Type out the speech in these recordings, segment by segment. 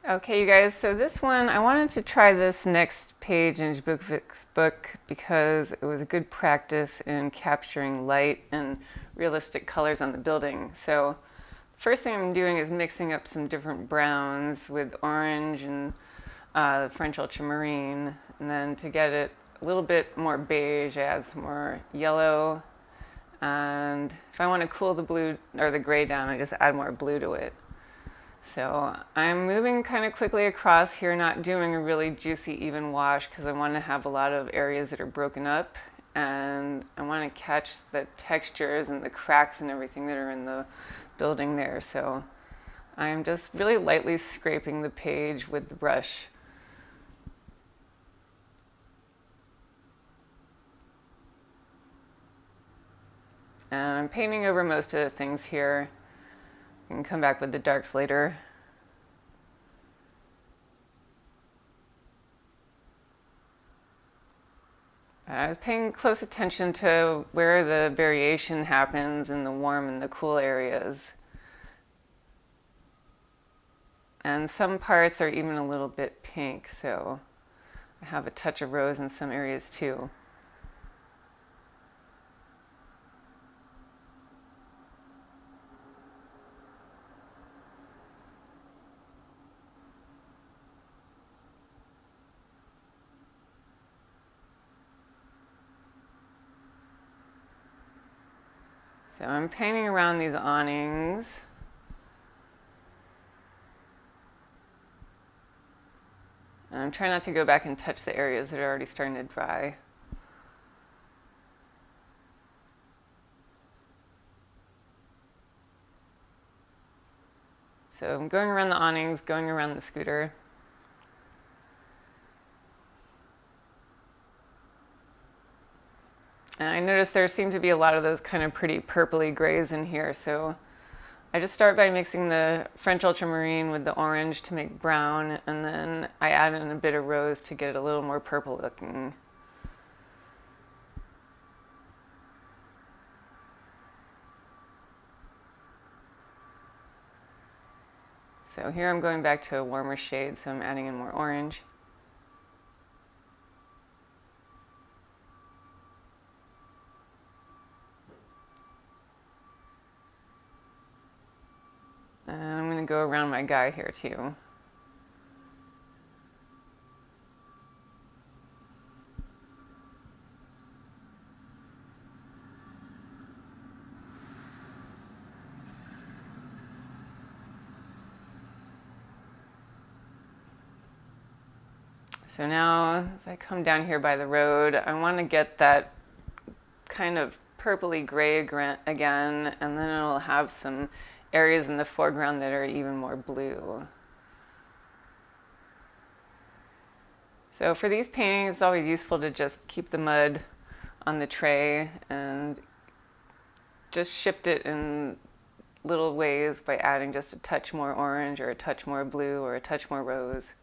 Okay, you guys, so this one, I wanted to try this next page in Zbukvic's book because it was a good practice in capturing light and realistic colors on the building. So first thing I'm doing is mixing up some different browns with orange and French ultramarine. And then to get it a little bit more beige, I add some more yellow. And if I want to cool the blue or the gray down, I just add more blue to it. So I'm moving kind of quickly across here, not doing a really juicy even wash because I want to have a lot of areas that are broken up and I want to catch the textures and the cracks and everything that are in the building there. So I'm just really lightly scraping the page with the brush. And I'm painting over most of the things here. I can come back with the darks later. I was paying close attention to where the variation happens in the warm and the cool areas. And some parts are even a little bit pink, so I have a touch of rose in some areas too. So I'm painting around these awnings. And I'm trying not to go back and touch the areas that are already starting to dry. So I'm going around the awnings, going around the scooter. And I noticed there seem to be a lot of those kind of pretty purpley grays in here, so I just start by mixing the French ultramarine with the orange to make brown, and then I add in a bit of rose to get it a little more purple looking. So here I'm going back to a warmer shade, so I'm adding in more orange. And I'm going to go around my guy here too. So now as I come down here by the road, I want to get that kind of purpley gray again, and then it'll have some areas in the foreground that are even more blue. So for these paintings, it's always useful to just keep the mud on the tray and just shift it in little ways by adding just a touch more orange or a touch more blue or a touch more rose.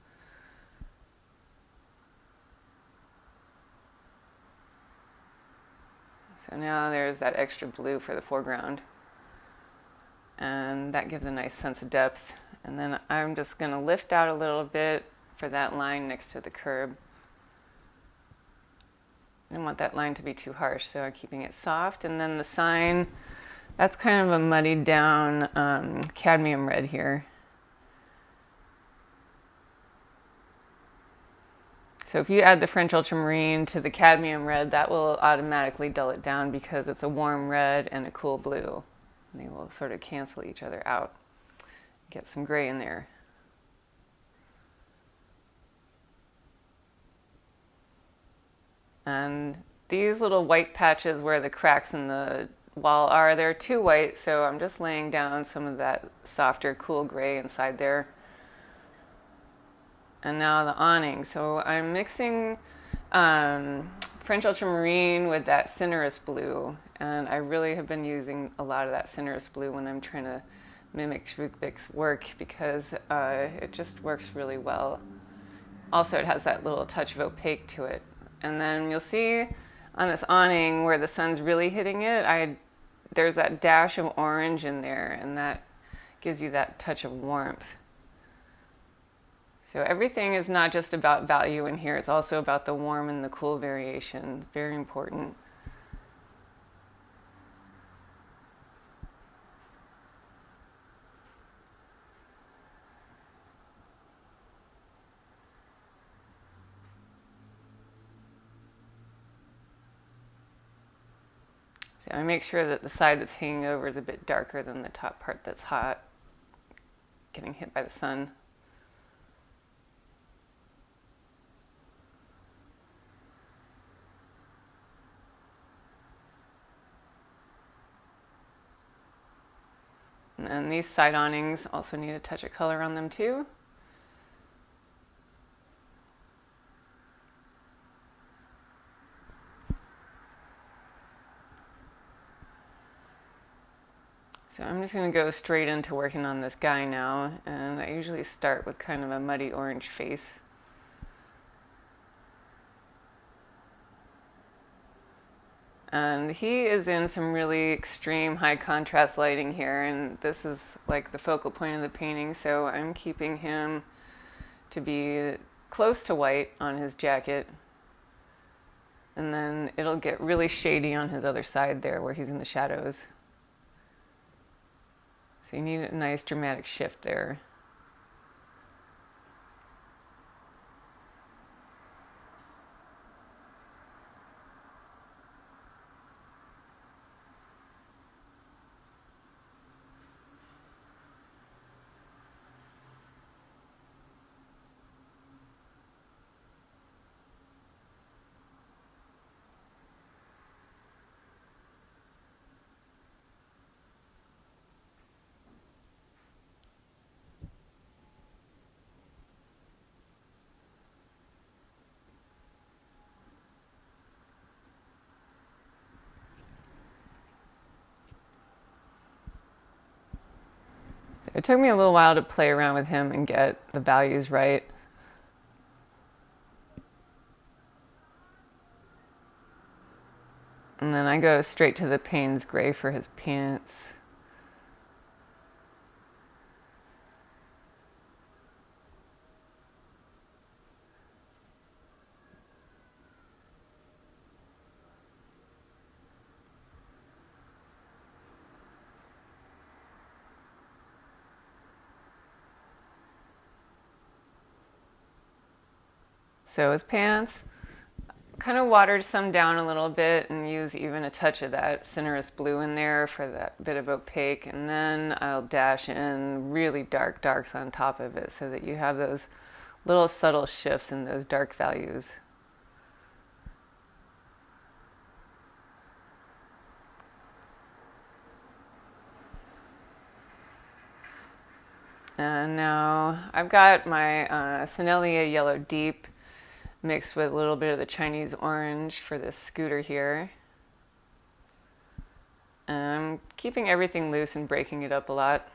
So now there's that extra blue for the foreground. And that gives a nice sense of depth. And then I'm just going to lift out a little bit for that line next to the curb. I don't want that line to be too harsh, so I'm keeping it soft. And then the sign, that's kind of a muddied down cadmium red here. So if you add the French ultramarine to the cadmium red, that will automatically dull it down because it's a warm red and a cool blue. And they will sort of cancel each other out. Get some gray in there. And these little white patches where the cracks in the wall are, they're too white, so I'm just laying down some of that softer, cool gray inside there. And now the awning. So I'm mixing French ultramarine with that Cinereous blue, and I really have been using a lot of that Cinereous blue when I'm trying to mimic Zbukvic's work because it just works really well. Also, it has that little touch of opaque to it. And then you'll see on this awning where the sun's really hitting it, there's that dash of orange in there, and that gives you that touch of warmth. So everything is not just about value in here, it's also about the warm and the cool variation. Very important. So I make sure that the side that's hanging over is a bit darker than the top part that's hot, getting hit by the sun. And then these side awnings also need a touch of color on them too. So I'm just going to go straight into working on this guy now, and I usually start with kind of a muddy orange face. And he is in some really extreme high contrast lighting here, and this is like the focal point of the painting, so I'm keeping him to be close to white on his jacket, and then it'll get really shady on his other side there where he's in the shadows. So you need a nice dramatic shift there. So it took me a little while to play around with him and get the values right. And then I go straight to the Payne's gray for his pants. So his pants, kind of watered some down a little bit and use even a touch of that Cinereous blue in there for that bit of opaque, and then I'll dash in really dark darks on top of it so that you have those little subtle shifts in those dark values. And now I've got my Sennelier Yellow Deep mixed with a little bit of the Chinese orange for this scooter here. And I'm keeping everything loose and breaking it up a lot.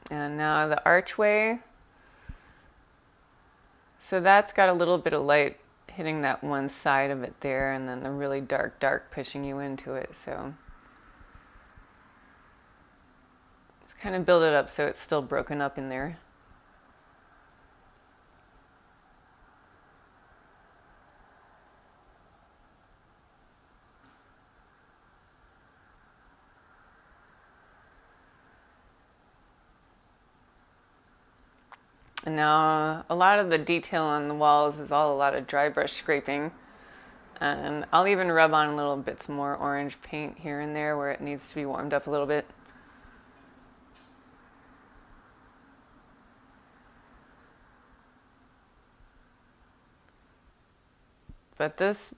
And now the archway. So that's got a little bit of light hitting that one side of it there, and then the really dark dark pushing you into it. So just kind of build it up so it's still broken up in there. And now a lot of the detail on the walls is all a lot of dry brush scraping. And I'll even rub on little bits more orange paint here and there where it needs to be warmed up a little bit. But this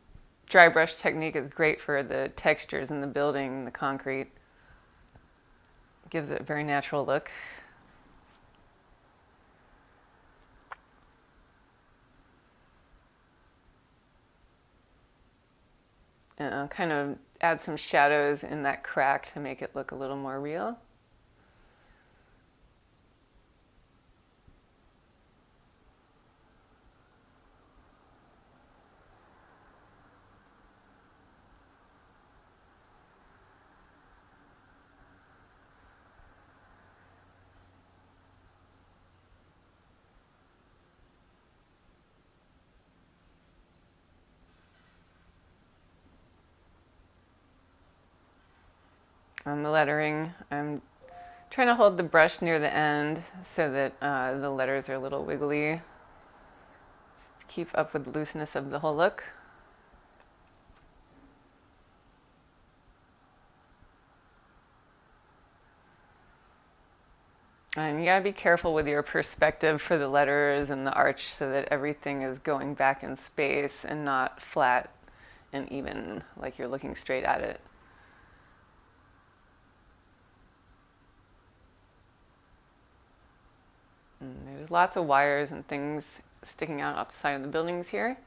dry brush technique is great for the textures in the building, the concrete. It gives it a very natural look. And I'll kind of add some shadows in that crack to make it look a little more real. On the lettering, I'm trying to hold the brush near the end so that the letters are a little wiggly to keep up with the looseness of the whole look. And you gotta be careful with your perspective for the letters and the arch so that everything is going back in space and not flat and even, like you're looking straight at it. And there's lots of wires and things sticking out off the side of the buildings here.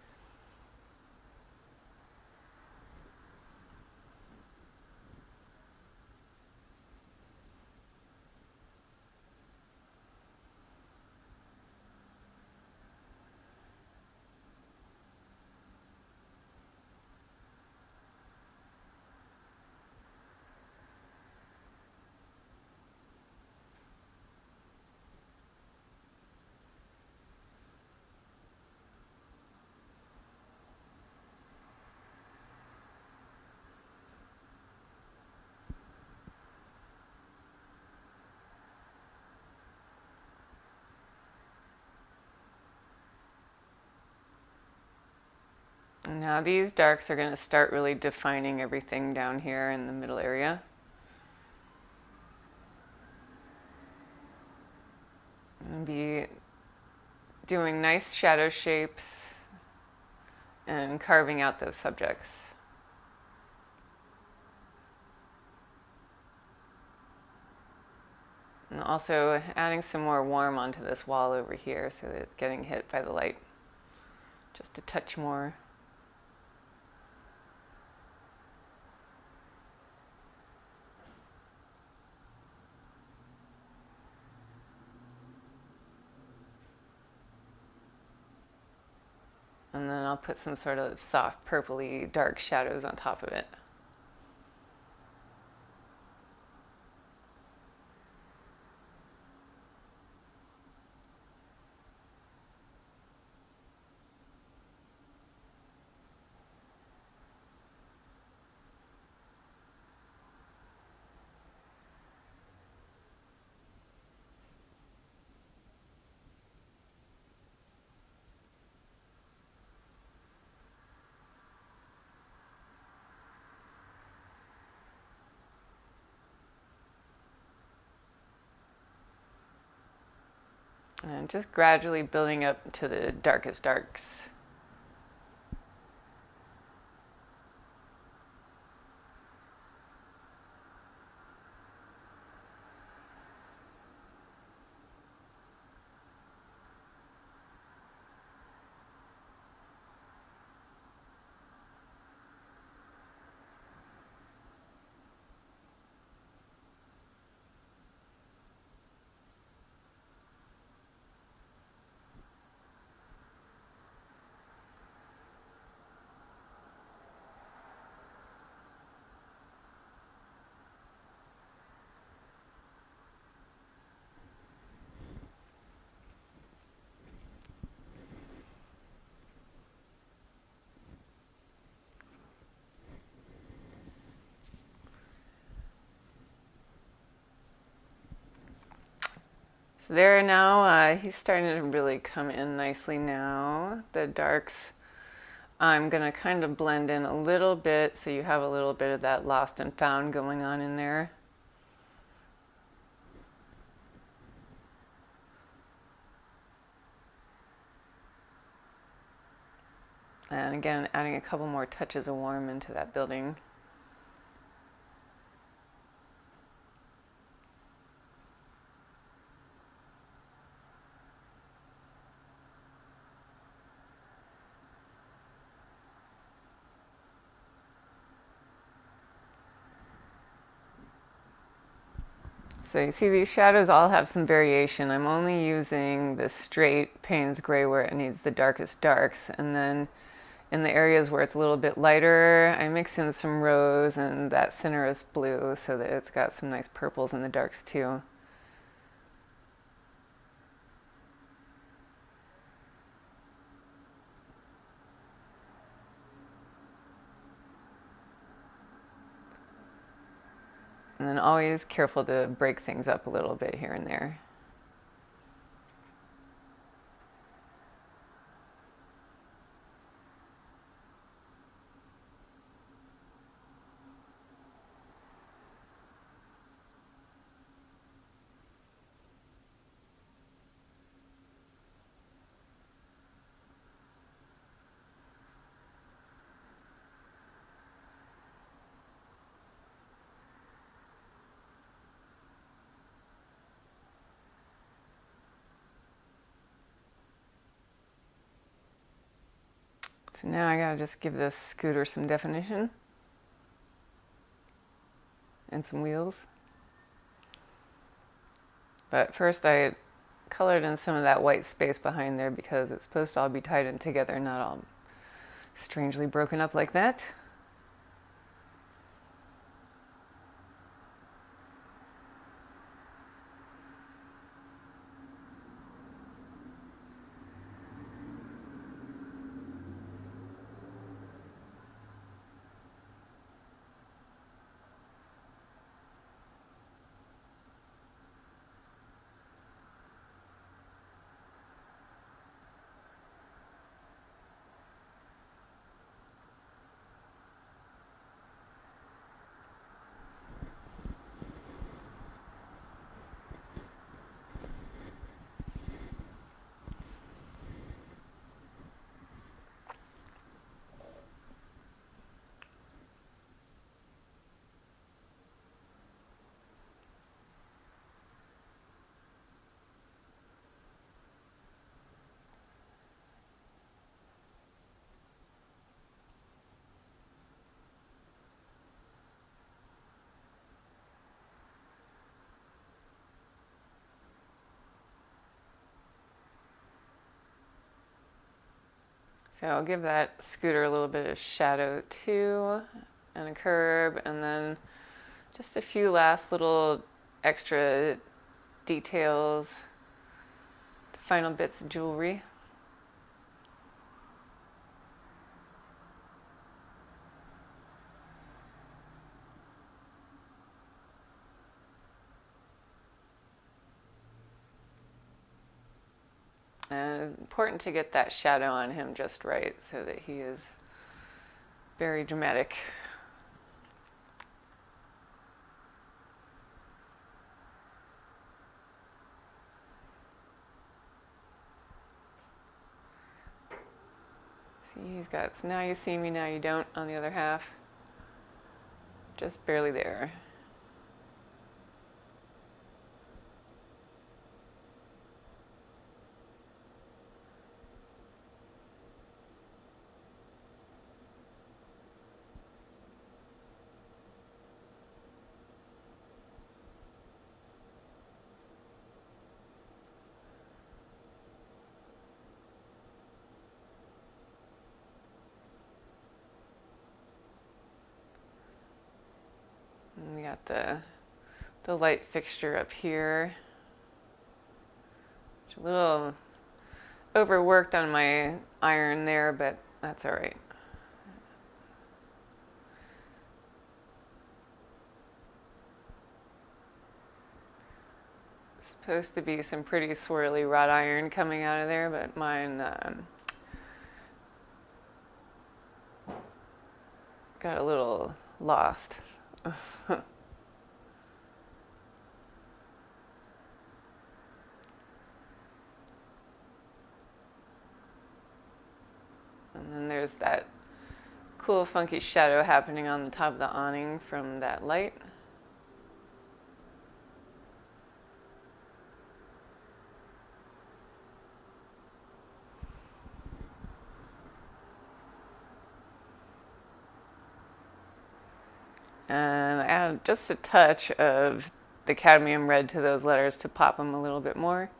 Now these darks are going to start really defining everything down here in the middle area. I'm going to be doing nice shadow shapes and carving out those subjects. And also adding some more warmth onto this wall over here so that it's getting hit by the light just a touch more. And then I'll put some sort of soft purpley dark shadows on top of it. And just gradually building up to the darkest darks. So there now, he's starting to really come in nicely now. The darks, I'm going to kind of blend in a little bit so you have a little bit of that lost and found going on in there. And again, adding a couple more touches of warmth into that building. So you see these shadows all have some variation. I'm only using the straight Payne's gray where it needs the darkest darks, and then in the areas where it's a little bit lighter, I mix in some rose and that Cinereous blue so that it's got some nice purples in the darks too. And then always careful to break things up a little bit here and there. So now I gotta just give this scooter some definition and some wheels. But first I colored in some of that white space behind there because it's supposed to all be tied in together, not all strangely broken up like that. So I'll give that scooter a little bit of shadow too, and a curb, and then just a few last little extra details, the final bits of jewelry. And important to get that shadow on him just right so that he is very dramatic. See, he's got now you see me, now you don't on the other half. Just barely there. And we got the light fixture up here. It's a little overworked on my iron there, but that's all right. Supposed to be some pretty swirly wrought iron coming out of there, but mine got a little lost. And then there's that cool funky shadow happening on the top of the awning from that light. And I add just a touch of the cadmium red to those letters to pop them a little bit more.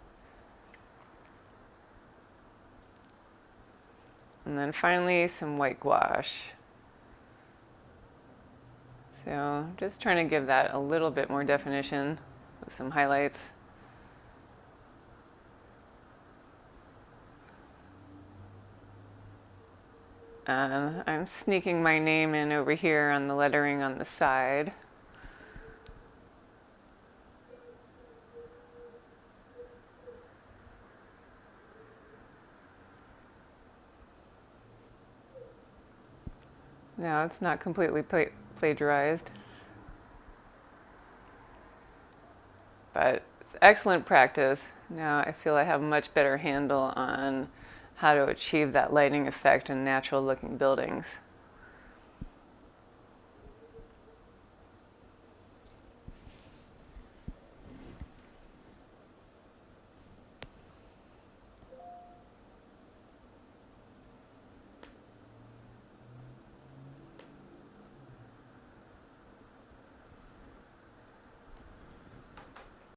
And then finally some white gouache. So just trying to give that a little bit more definition with some highlights. And I'm sneaking my name in over here on the lettering on the side. Now it's not completely plagiarized, but it's excellent practice. Now I feel I have a much better handle on how to achieve that lighting effect in natural looking buildings.